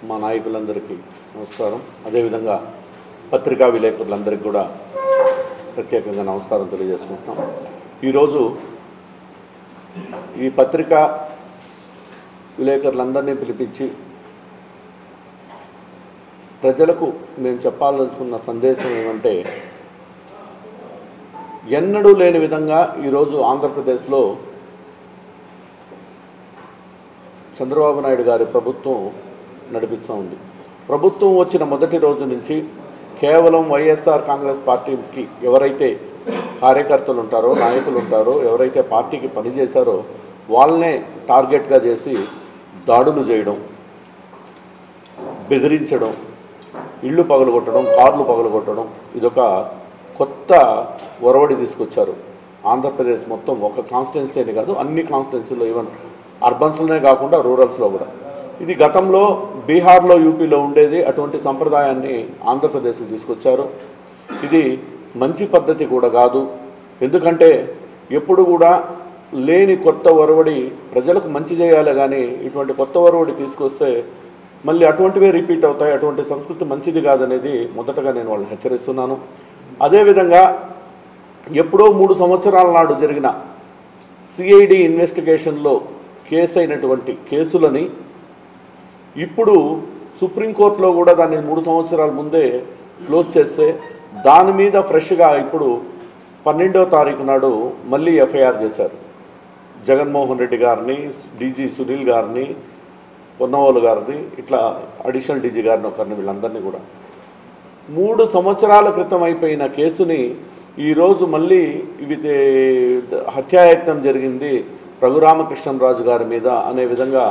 మా నాయకులందరికీ నమస్కారం. అదేవిధంగా పత్రికా విలేకరులందరికీ కూడా ప్రత్యేకంగా నమస్కారం తెలియజేసుకుంటున్నాం. ఈరోజు ఈ పత్రికా విలేకరులందరినీ పిలిపించి ప్రజలకు నేను చెప్పాలనుకున్న సందేశం ఏమంటే, ఎన్నడూ లేని విధంగా ఈరోజు ఆంధ్రప్రదేశ్లో చంద్రబాబు నాయుడు గారి ప్రభుత్వం నడిపిస్తూ ఉంది. ప్రభుత్వం వచ్చిన మొదటి రోజు నుంచి కేవలం వైఎస్ఆర్ కాంగ్రెస్ పార్టీకి ఎవరైతే కార్యకర్తలు ఉంటారో, నాయకులు ఉంటారో, ఎవరైతే పార్టీకి పనిచేశారో వాళ్ళనే టార్గెట్గా చేసి దాడులు చేయడం, బెదిరించడం, ఇళ్ళు పగలగొట్టడం, కార్లు పగలగొట్టడం, ఇదొక కొత్త ఒరవడి తీసుకొచ్చారు. ఆంధ్రప్రదేశ్ మొత్తం ఒక కాన్స్టిట్యున్సీ అని కాదు, అన్ని కాన్స్టిట్యున్సీలో, ఈవెన్ అర్బన్స్లోనే కాకుండా రూరల్స్లో కూడా. ఇది గతంలో బీహార్లో, యూపీలో ఉండేది. అటువంటి సంప్రదాయాన్ని ఆంధ్రప్రదేశ్కి తీసుకొచ్చారు. ఇది మంచి పద్ధతి కూడా కాదు. ఎందుకంటే ఎప్పుడు కూడా లేని కొత్త ఒరవడి, ప్రజలకు మంచి చేయాలి కానీ ఇటువంటి కొత్త ఒరవడి తీసుకొస్తే మళ్ళీ అటువంటివే రిపీట్ అవుతాయి. అటువంటి సంస్కృతి మంచిది కాదనేది మొదటగా నేను వాళ్ళని హెచ్చరిస్తున్నాను. అదేవిధంగా ఎప్పుడో 3 సంవత్సరాల నాడు జరిగిన సిఐడి ఇన్వెస్టిగేషన్లో కేసు అయినటువంటి కేసులని ఇప్పుడు సుప్రీంకోర్టులో కూడా దాన్ని 3 సంవత్సరాల ముందే క్లోజ్ చేస్తే దాని మీద ఫ్రెష్గా ఇప్పుడు 12వ తారీఖు నాడు మళ్ళీ ఎఫ్ఐఆర్ చేశారు. జగన్మోహన్ రెడ్డి గారిని, డీజీ సునీల్ గారిని, పొన్నవాళ్ళు గారిని, ఇట్లా అడిషనల్ డీజీ గారిని ఒకరిని, వీళ్ళందరినీ కూడా 3 సంవత్సరాల క్రితం అయిపోయిన కేసుని ఈరోజు మళ్ళీ ఇవి హత్యాయత్నం జరిగింది రఘురామకృష్ణరాజు గారి మీద అనే విధంగా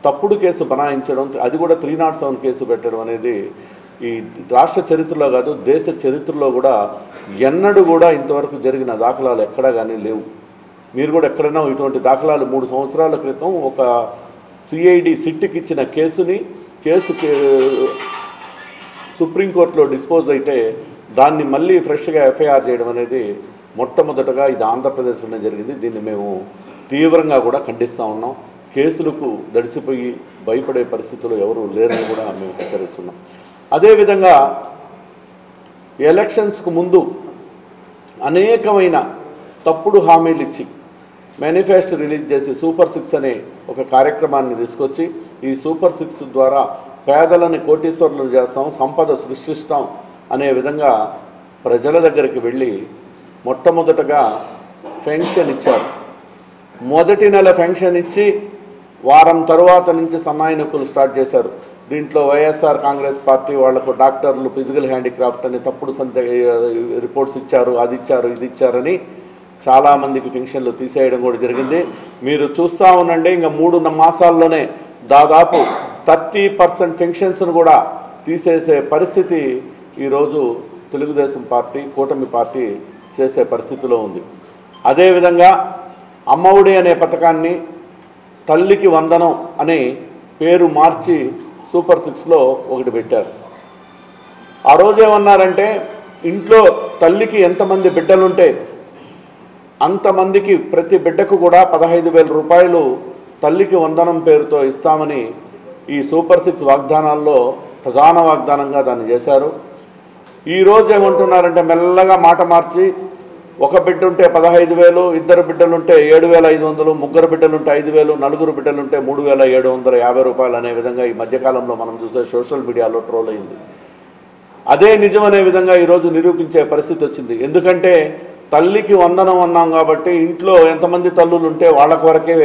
తప్పుడు కేసు బనాయించడం, అది కూడా 307 కేసు పెట్టడం అనేది ఈ రాష్ట్ర చరిత్రలో కాదు, దేశ చరిత్రలో కూడా ఎన్నడూ కూడా ఇంతవరకు జరిగిన దాఖలాలు ఎక్కడా కానీ లేవు. మీరు కూడా ఎక్కడైనా ఇటువంటి దాఖలాలు 3 సంవత్సరాల క్రితం ఒక సిఐడి సిట్కి ఇచ్చిన కేసుని సుప్రీంకోర్టులో డిస్పోజ్ అయితే దాన్ని మళ్ళీ ఫ్రెష్గా ఎఫ్ఐఆర్ చేయడం అనేది మొట్టమొదటగా ఇది ఆంధ్రప్రదేశ్లోనే జరిగింది. దీన్ని మేము తీవ్రంగా కూడా ఖండిస్తూ ఉన్నాం. కేసులకు దడిచిపోయి భయపడే పరిస్థితుల్లో ఎవరు లేరని కూడా మేము హెచ్చరిస్తున్నాం. అదేవిధంగా ఎలక్షన్స్కు ముందు అనేకమైన తప్పుడు హామీలు ఇచ్చి మేనిఫెస్టో రిలీజ్ చేసి సూపర్ 6 అనే ఒక కార్యక్రమాన్ని తీసుకొచ్చి ఈ సూపర్ 6 ద్వారా పేదలని కోటీశ్వరులను చేస్తాం, సంపద సృష్టిస్తాం అనే విధంగా ప్రజల దగ్గరికి వెళ్ళి మొట్టమొదటగా పెన్షన్ ఇచ్చారు. మొదటి నెల పెన్షన్ ఇచ్చి వారం తరువాత నుంచి సన్నాయినకులు స్టార్ట్ చేశారు. దీంట్లో వైఎస్ఆర్ కాంగ్రెస్ పార్టీ వాళ్లకు డాక్టర్లు ఫిజికల్ హ్యాండిక్రాఫ్ట్ అని తప్పుడు రిపోర్ట్స్ ఇచ్చారు, అది ఇచ్చారు, ఇది ఇచ్చారని చాలామందికి పెన్షన్లు తీసేయడం కూడా జరిగింది. మీరు చూస్తూ ఉండండి, ఇంకా 3 మాసాల్లోనే దాదాపు 30% పెన్షన్స్ను కూడా తీసేసే పరిస్థితి ఈరోజు తెలుగుదేశం పార్టీ, కూటమి పార్టీ చేసే పరిస్థితిలో ఉంది. అదేవిధంగా అమ్మఒడి అనే పథకాన్ని తల్లికి వందనం అనే పేరు మార్చి సూపర్ 6లో ఒకటి పెట్టారు. ఆ రోజు ఏమన్నారంటే, ఇంట్లో తల్లికి ఎంతమంది బిడ్డలుంటే అంతమందికి ప్రతి బిడ్డకు కూడా 15,000 రూపాయలు తల్లికి వందనం పేరుతో ఇస్తామని ఈ సూపర్ 6 వాగ్దానాల్లో ప్రధాన వాగ్దానంగా దాన్ని చేశారు. ఈరోజు ఏమంటున్నారంటే, మెల్లగా మాట మార్చి ఒక బిడ్డ ఉంటే 15,000, 2 బిడ్డలుంటే 7,500, 3 బిడ్డలుంటే 5,000, 4 బిడ్డలుంటే 3,750 రూపాయలు అనే విధంగా ఈ మధ్యకాలంలో మనం చూసే సోషల్ మీడియాలో ట్రోల్ అయింది. అదే నిజం అనే విధంగా ఈరోజు నిరూపించే పరిస్థితి వచ్చింది. ఎందుకంటే తల్లికి వందనం అన్నాం కాబట్టి ఇంట్లో ఎంతమంది తల్లులు ఉంటే వాళ్ళకు వరకే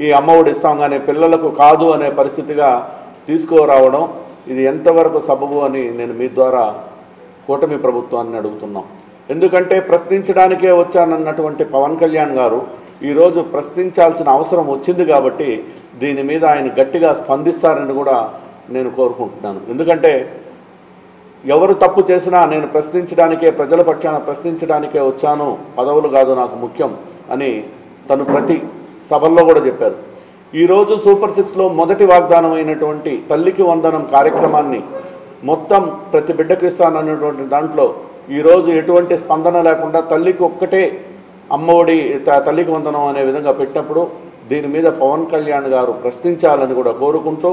ఈ అమ్మఒడి ఇస్తాం, కానీ పిల్లలకు కాదు అనే పరిస్థితిగా తీసుకురావడం ఇది ఎంతవరకు సబబు అని నేను మీ ద్వారా కూటమి ప్రభుత్వాన్ని అడుగుతున్నాం. ఎందుకంటే ప్రశ్నించడానికే వచ్చానన్నటువంటి పవన్ కళ్యాణ్ గారు ఈరోజు ప్రశ్నించాల్సిన అవసరం వచ్చింది కాబట్టి దీని మీద ఆయన గట్టిగా స్పందిస్తారని కూడా నేను కోరుకుంటున్నాను. ఎందుకంటే ఎవరు తప్పు చేసినా నేను ప్రశ్నించడానికే, ప్రజల పక్షాన ప్రశ్నించడానికే వచ్చాను, పదవులు కాదు నాకు ముఖ్యం అని తను ప్రతి సభల్లో కూడా చెప్పారు. ఈరోజు సూపర్ 6లో మొదటి వాగ్దానం అయినటువంటి తల్లికి వందనం కార్యక్రమాన్ని మొత్తం ప్రతి బిడ్డకు ఇస్తానన్నటువంటి దాంట్లో ఈరోజు ఎటువంటి స్పందన లేకుండా తల్లికి ఒక్కటే అమ్మఒడి, తల్లికి వందనం అనే విధంగా పెట్టినప్పుడు దీని మీద పవన్ కళ్యాణ్ గారు ప్రశ్నించాలని కూడా కోరుకుంటూ,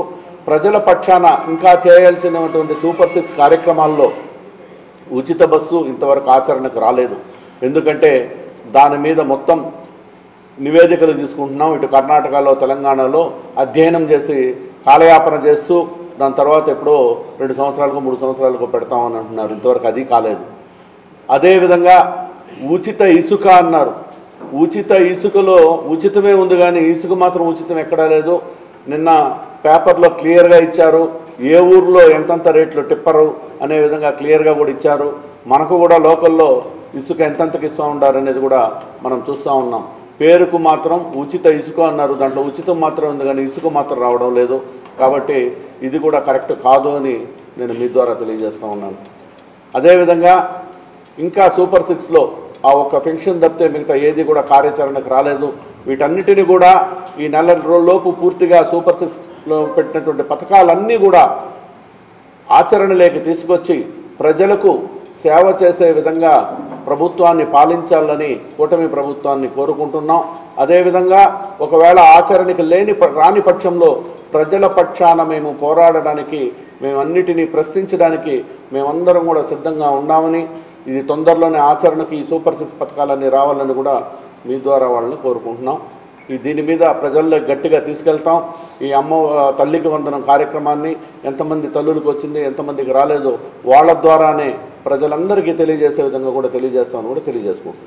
ప్రజల పక్షాన ఇంకా చేయాల్సినటువంటి సూపర్ 6 కార్యక్రమాల్లో ఉచిత బస్సు ఇంతవరకు ఆచరణకు రాలేదు. ఎందుకంటే దాని మీద మొత్తం నివేదికలు తీసుకుంటున్నాం. ఇటు కర్ణాటకలో, తెలంగాణలో అధ్యయనం చేసి కాలయాపన చేస్తూ దాని తర్వాత ఎప్పుడో 2 సంవత్సరాలకు 3 సంవత్సరాలకు పెడతామని అంటున్నారు. ఇంతవరకు అది కాలేదు. అదేవిధంగా ఉచిత ఇసుక అన్నారు. ఉచిత ఇసుకలో ఉచితమే ఉంది కానీ ఇసుక మాత్రం ఉచితం ఎక్కడా లేదు. నిన్న పేపర్లో క్లియర్గా ఇచ్చారు. ఏ ఊర్లో ఎంతంత రేట్లు టిప్పరు అనే విధంగా క్లియర్గా కూడా ఇచ్చారు. మనకు కూడా లోకల్లో ఇసుక ఎంతెంతకి ఇస్తూ ఉంటారు అనేది కూడా మనం చూస్తూ ఉన్నాం. పేరుకు మాత్రం ఉచిత ఇసుక అన్నారు. దాంట్లో ఉచితం మాత్రం ఉంది కానీ ఇసుక మాత్రం రావడం లేదు. కాబట్టి ఇది కూడా కరెక్ట్ కాదు అని నేను మీ ద్వారా తెలియజేస్తూ ఉన్నాను. అదేవిధంగా ఇంకా సూపర్ 6లో ఆ ఒక్క పెన్షన్ తప్పితే మిగతా ఏది కూడా కార్యాచరణకు రాలేదు. వీటన్నిటిని కూడా ఈ నెల రోజుల్లోపు పూర్తిగా సూపర్ 6లో పెట్టినటువంటి పథకాలన్నీ కూడా ఆచరణలోకి తీసుకొచ్చి ప్రజలకు సేవ చేసే విధంగా ప్రభుత్వాన్ని పాలించాలని కూటమి ప్రభుత్వాన్ని కోరుకుంటున్నాం. అదేవిధంగా ఒకవేళ ఆచరణకి రాని పక్షంలో ప్రజల పక్షాన మేము పోరాడడానికి, మేమన్నిటినీ ప్రశ్నించడానికి మేమందరం కూడా సిద్ధంగా ఉన్నామని, ఇది తొందరలోనే ఆచరణకి ఈ సూపర్ 6 పథకాలన్నీ రావాలని కూడా మీ ద్వారా వాళ్ళని కోరుకుంటున్నాం. దీని మీద ప్రజల్లో గట్టిగా తీసుకెళ్తాం. ఈ తల్లికి వందనం కార్యక్రమాన్ని ఎంతమంది తల్లులకు వచ్చింది, ఎంతమందికి రాలేదో వాళ్ళ ద్వారానే ప్రజలందరికీ తెలియజేసే విధంగా కూడా తెలియజేస్తామని కూడా తెలియజేసుకుంటున్నాం.